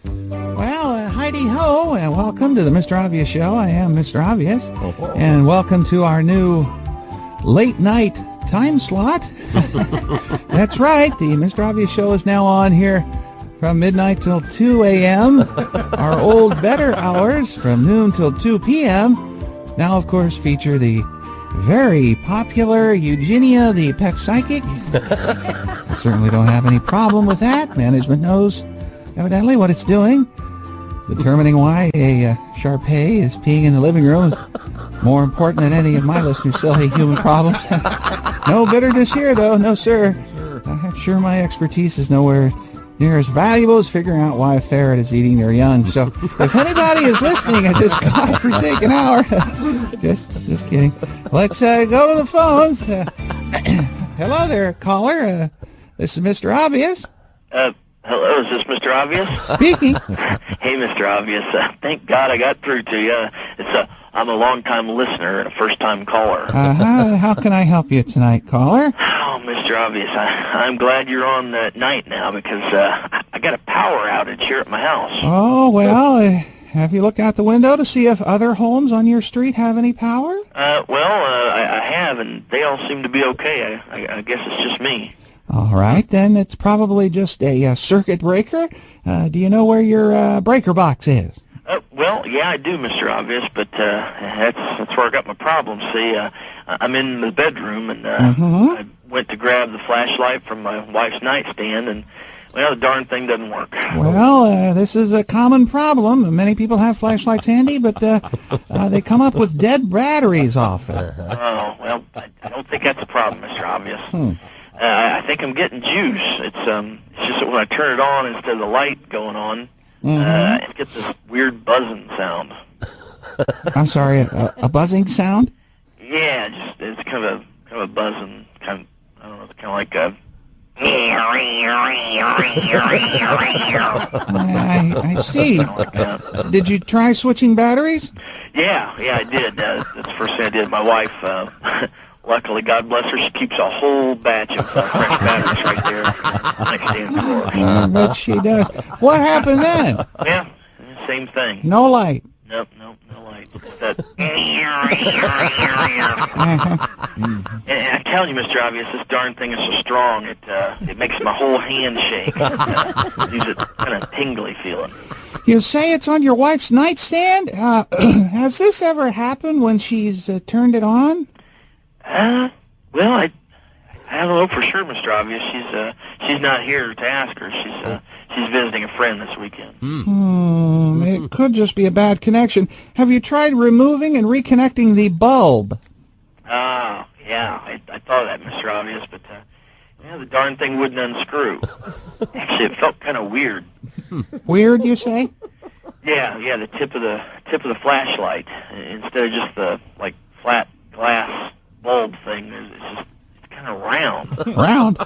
Well, Heidi-ho, and welcome to the Mr. Obvious Show. I am Mr. Obvious, and welcome to our new late-night time slot. That's right, the Mr. Obvious Show is now on here from midnight till 2 a.m. Our old better hours from noon till 2 p.m. now, of course, feature the very popular Eugenia the Pet Psychic. I certainly don't have any problem with that. Management knows evidently what it's doing. Determining why a Shar-Pei is peeing in the living room is more important than any of my listeners' silly human problems. No bitterness here, though. No, sir. I'm sure my expertise is nowhere near as valuable as figuring out why a ferret is eating their young. So if anybody is listening at this godforsaken hour, just kidding. Let's go to the phones. Hello there, caller. This is Mr. Obvious. Hello, is this Mr. Obvious? Speaking. Hey, Mr. Obvious. Thank God I got through to you. I'm a long-time listener and a first-time caller. How can I help you tonight, caller? Oh, Mr. Obvious, I'm glad you're on at night now because I got a power outage here at my house. Oh, well, have you looked out the window to see if other homes on your street have any power? I have, and they all seem to be okay. I guess it's just me. All right, then it's probably just a circuit breaker. Do you know where your breaker box is? Yeah, I do, Mr. Obvious, but that's where I got my problem. See, I'm in the bedroom, and I went to grab the flashlight from my wife's nightstand, and, well, the darn thing doesn't work. Well, this is a common problem. Many people have flashlights handy, but they come up with dead batteries often. Oh, well, I don't think that's a problem, Mr. Obvious. I think I'm getting juice. It's just that when I turn it on, instead of the light going on, it gets this weird buzzing sound. I'm sorry, a buzzing sound? Yeah, it's kind of a buzzing, I don't know, it's kind of like a... I see. Like did you try switching batteries? Yeah, I did. That's the first thing I did. My wife, luckily, God bless her, she keeps a whole batch of fresh batteries right there next to the door. I bet she does. What happened then? Yeah, same thing. No light. Nope, no light. That. And I tell you, Mr. Obvious, this darn thing is so strong, it makes my whole hand shake. Gives it kind of tingly feeling. You say it's on your wife's nightstand? Has this ever happened when she's turned it on? Well, I don't know for sure, Mr. Obvious. She's not here to ask her. She's visiting a friend this weekend. It could just be a bad connection. Have you tried removing and reconnecting the bulb? Oh, yeah, I thought of that, Mr. Obvious, but the darn thing wouldn't unscrew. Actually, it felt kind of weird. Weird, you say? Yeah, the tip of the flashlight instead of just the flat glass bulb thing. It's kind of round. Round?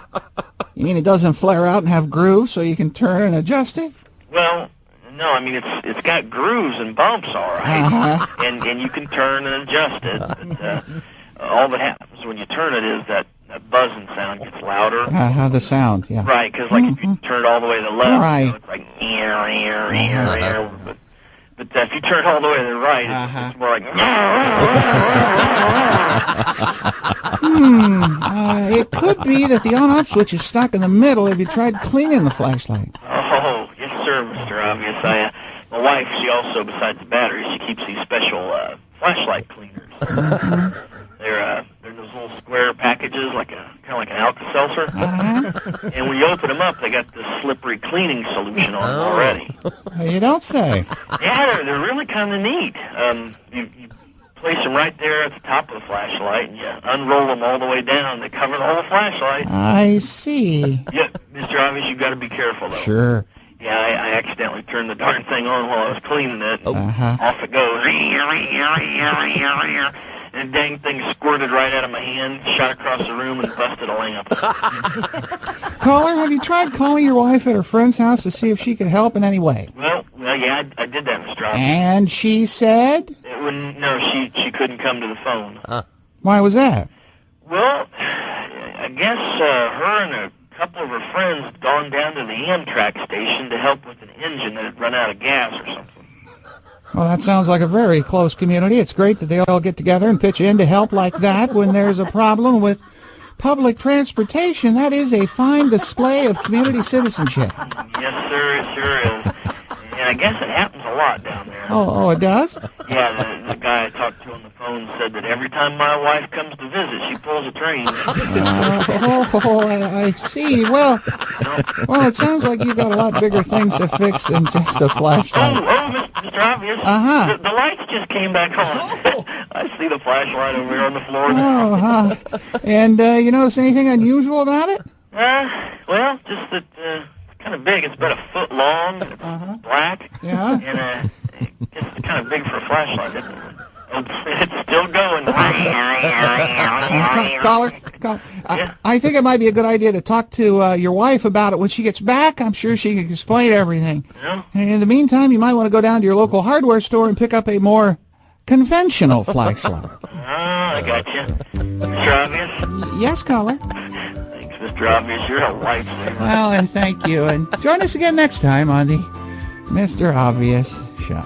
You mean it doesn't flare out and have grooves so you can turn and adjust it? Well, no, I mean it's got grooves and bumps, all right, and you can turn and adjust it. But, all that happens when you turn it is that buzzing sound gets louder. The sound, yeah. Right, because if you turn it all the way to the left, right. It's like ear. But if you turn it all the way to the right, it's more like... It could be that the on-off switch is stuck in the middle. Have you tried cleaning the flashlight? Oh, yes, sir, Mr. Obvious. My wife, she also, besides the batteries, she keeps these special flashlight cleaners. They're those little square packages, kind of like an Alka-Seltzer. And when you open them up, they got this slippery cleaning solution on them already. You don't say. Yeah, they're really kind of neat. You place them right there at the top of the flashlight, and you unroll them all the way down. They cover the whole flashlight. I see. Yeah, Mr. Obvious, you've got to be careful, though. Sure. Yeah, I accidentally turned the darn thing on while I was cleaning it. Off it goes. And the dang thing squirted right out of my hand, shot across the room, and busted a lamp. Caller, have you tried calling your wife at her friend's house to see if she could help in any way? Well, yeah, I did that, Mr. Obvious. And she said? No, she couldn't come to the phone. Why was that? Well, I guess her and a couple of her friends had gone down to the Amtrak station to help with an engine that had run out of gas or something. Well, that sounds like a very close community. It's great that they all get together and pitch in to help like that when there's a problem with public transportation. That is a fine display of community citizenship. Yes, sir, it sure is. And I guess it happens a lot down there. Oh, it does? Yeah, the guy I talked to on the phone said that every time my wife comes to visit, she pulls a train. I see. Well, it sounds like you've got a lot bigger things to fix than just a flashlight. Mr. Obvious. Uh-huh. The lights just came back on. I see the flashlight over here on the floor. And you notice anything unusual about it? Well, just that it's kind of big. It's about a foot long. It's black. Yeah. And it's kind of big for a flashlight, isn't it? It's still going. Caller, I think it might be a good idea to talk to your wife about it when she gets back. I'm sure she can explain everything. Yeah. And in the meantime, you might want to go down to your local hardware store and pick up a more conventional flashlight. I got you. Mr. Obvious? Yes, caller. Thanks, Mr. Obvious. You're a lifesaver. Well, and thank you. And join us again next time on the Mr. Obvious Show.